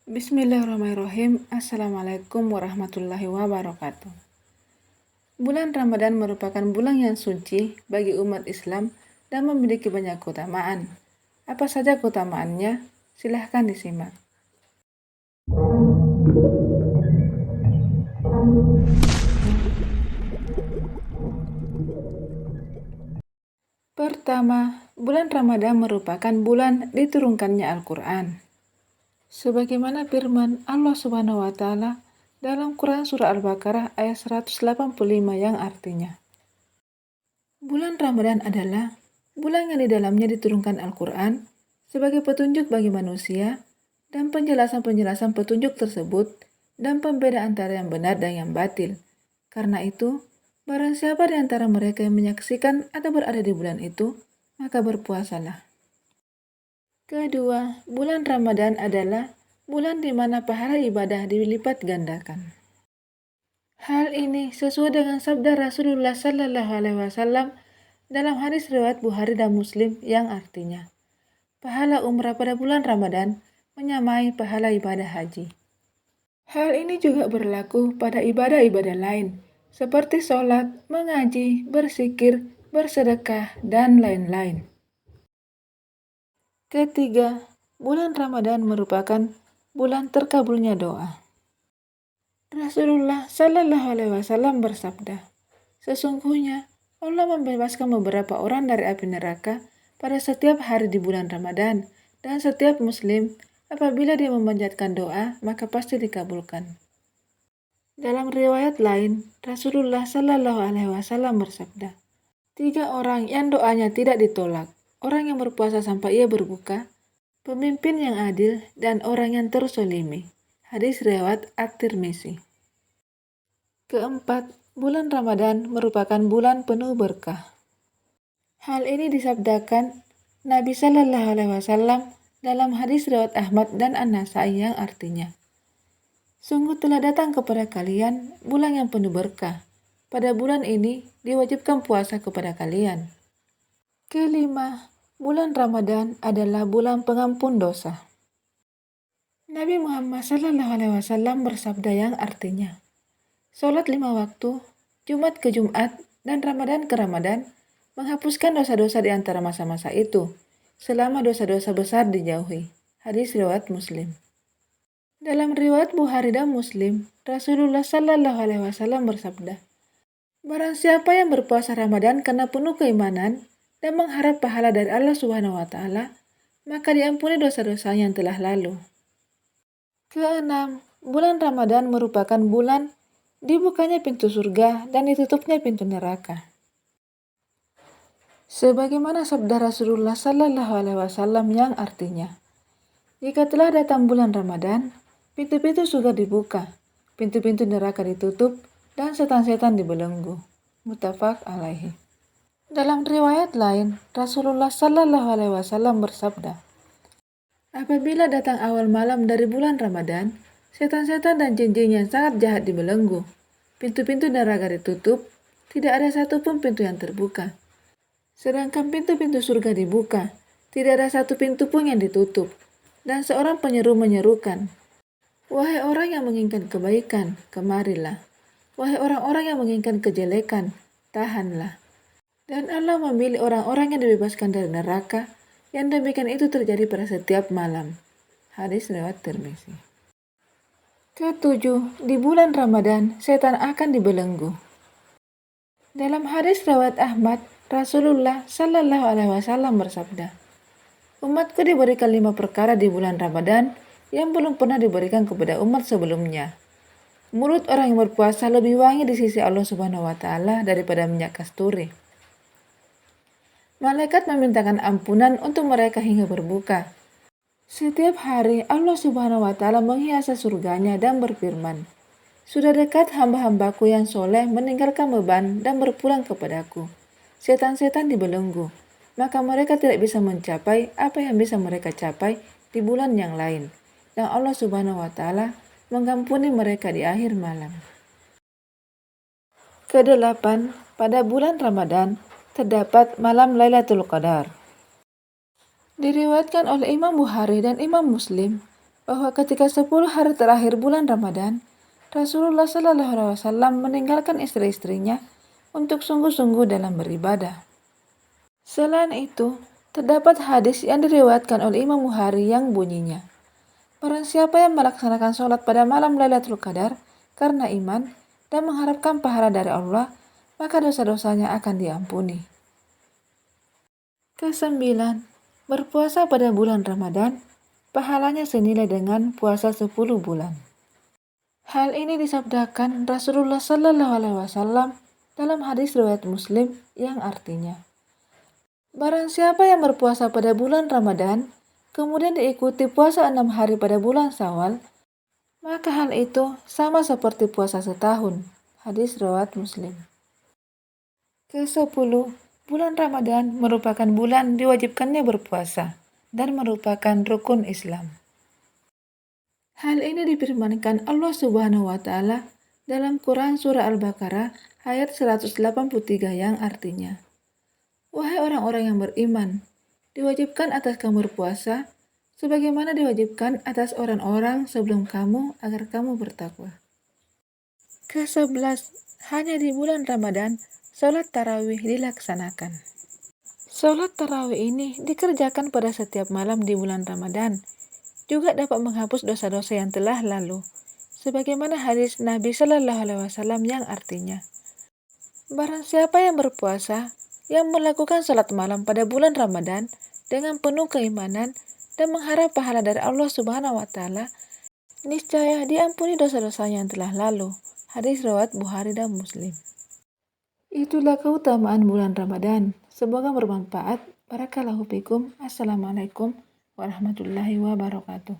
Bismillahirrahmanirrahim. Assalamualaikum warahmatullahi wabarakatuh. Bulan Ramadan merupakan bulan yang suci bagi umat Islam dan memiliki banyak keutamaan. Apa saja keutamaannya? Silahkan disimak. Pertama, bulan Ramadan merupakan bulan diturunkannya Al-Quran. Sebagaimana firman Allah Subhanahu wa Ta'ala dalam Quran Surah Al-Baqarah ayat 185 yang artinya, bulan Ramadan adalah bulan yang di dalamnya diturunkan Al-Quran sebagai petunjuk bagi manusia dan penjelasan-penjelasan petunjuk tersebut dan pembeda antara yang benar dan yang batil. Karena itu, barang siapa di antara mereka yang menyaksikan atau berada di bulan itu, maka berpuasalah. Kedua, bulan Ramadan adalah bulan di mana pahala ibadah dilipat gandakan. Hal ini sesuai dengan sabda Rasulullah Sallallahu Alaihi Wasallam dalam hadis riwayat Bukhari dan Muslim yang artinya, pahala umrah pada bulan Ramadan menyamai pahala ibadah haji. Hal ini juga berlaku pada ibadah-ibadah lain, seperti sholat, mengaji, berzikir, bersedekah, dan lain-lain. Ketiga, bulan Ramadan merupakan bulan terkabulnya doa. Rasulullah Sallallahu Alaihi Wasallam bersabda, sesungguhnya Allah membebaskan beberapa orang dari api neraka pada setiap hari di bulan Ramadan, dan setiap muslim apabila dia memanjatkan doa maka pasti dikabulkan. Dalam riwayat lain, Rasulullah Sallallahu Alaihi Wasallam bersabda, 3 orang yang doanya tidak ditolak, orang yang berpuasa sampai ia berbuka, pemimpin yang adil, dan orang yang terzolimi. Hadis riwayat At-Tirmizi. Keempat, bulan Ramadan merupakan bulan penuh berkah. Hal ini disabdakan Nabi Sallallahu Alaihi Wasallam dalam hadis riwayat Ahmad dan An-Nasai yang artinya, sungguh telah datang kepada kalian bulan yang penuh berkah. Pada bulan ini diwajibkan puasa kepada kalian. Kelima, bulan Ramadan adalah bulan pengampun dosa. Nabi Muhammad SAW bersabda yang artinya, sholat 5 waktu, Jumat ke Jumat, dan Ramadan ke Ramadan menghapuskan dosa-dosa di antara masa-masa itu, selama dosa-dosa besar dijauhi. Hadis riwayat Muslim. Dalam riwayat Bukhari dan Muslim, Rasulullah SAW bersabda, barang siapa yang berpuasa Ramadan karena penuh keimanan dan mengharap pahala dari Allah Subhanahu wa Ta'ala, maka diampuni dosa-dosa yang telah lalu. Keenam, bulan Ramadan merupakan bulan dibukanya pintu surga dan ditutupnya pintu neraka. Sebagaimana sabda Rasulullah Sallallahu Alaihi Wasallam yang artinya, jika telah datang bulan Ramadan, pintu-pintu surga dibuka, pintu-pintu neraka ditutup, dan setan-setan dibelenggu. Muttafaq alaihi. Dalam riwayat lain, Rasulullah Sallallahu Alaihi Wasallam bersabda, apabila datang awal malam dari bulan Ramadan, setan-setan dan jin-jin yang sangat jahat dibelenggu, pintu-pintu neraka ditutup, tidak ada satupun pintu yang terbuka. Sedangkan pintu-pintu surga dibuka, tidak ada satu pintu pun yang ditutup. Dan seorang penyeru menyerukan, wahai orang yang menginginkan kebaikan, kemarilah. Wahai orang-orang yang menginginkan kejelekan, tahanlah. Dan Allah memilih orang-orang yang dibebaskan dari neraka, yang demikian itu terjadi pada setiap malam. Hadis riwayat Tirmizi. Ketujuh, di bulan Ramadan, setan akan dibelenggu. Dalam hadis riwayat Ahmad, Rasulullah Sallallahu Alaihi Wasallam bersabda, umatku diberikan 5 perkara di bulan Ramadan yang belum pernah diberikan kepada umat sebelumnya. Mulut orang yang berpuasa lebih wangi di sisi Allah Subhanahu wa Ta'ala daripada minyak kasturi. Malaikat memintakan ampunan untuk mereka hingga berbuka. Setiap hari Allah Subhanahu wa Ta'ala menghiasi surganya dan berfirman, sudah dekat hamba-hambaku yang soleh meninggalkan beban dan berpulang kepadaku. Setan-setan dibelenggu, maka mereka tidak bisa mencapai apa yang bisa mereka capai di bulan yang lain. Dan Allah Subhanahu wa Ta'ala mengampuni mereka di akhir malam. Kedelapan, pada bulan Ramadan terdapat malam Lailatul Qadar. Diriwayatkan oleh Imam Bukhari dan Imam Muslim bahwa ketika 10 hari terakhir bulan Ramadan, Rasulullah SAW meninggalkan istri-istrinya untuk sungguh-sungguh dalam beribadah. Selain itu, terdapat hadis yang diriwayatkan oleh Imam Bukhari yang bunyinya, barang siapa yang melaksanakan sholat pada malam Lailatul Qadar karena iman dan mengharapkan pahala dari Allah, maka dosa-dosanya akan diampuni. Kesembilan, berpuasa pada bulan Ramadan, pahalanya senilai dengan puasa 10 bulan. Hal ini disabdakan Rasulullah SAW dalam hadis riwayat Muslim yang artinya, barang siapa yang berpuasa pada bulan Ramadan, kemudian diikuti puasa 6 hari pada bulan Syawal, maka hal itu sama seperti puasa setahun. Hadis riwayat Muslim. Ke-10, bulan Ramadan merupakan bulan diwajibkannya berpuasa dan merupakan rukun Islam. Hal ini difirmankan Allah Subhanahu wa Ta'ala dalam Quran Surah Al-Baqarah ayat 183 yang artinya, wahai orang-orang yang beriman, diwajibkan atas kamu berpuasa sebagaimana diwajibkan atas orang-orang sebelum kamu agar kamu bertakwa. Ke-11, hanya di bulan Ramadan sholat tarawih dilaksanakan. Sholat tarawih ini dikerjakan pada setiap malam di bulan Ramadan, juga dapat menghapus dosa-dosa yang telah lalu, sebagaimana hadis Nabi SAW yang artinya, barang siapa yang berpuasa, yang melakukan sholat malam pada bulan Ramadan dengan penuh keimanan dan mengharap pahala dari Allah Subhanahu wa Ta'ala, niscaya diampuni dosa-dosanya yang telah lalu. Hadis riwayat Bukhari dan Muslim. Itulah keutamaan bulan Ramadan. Semoga bermanfaat. Barakallahu fikum. Assalamualaikum warahmatullahi wabarakatuh.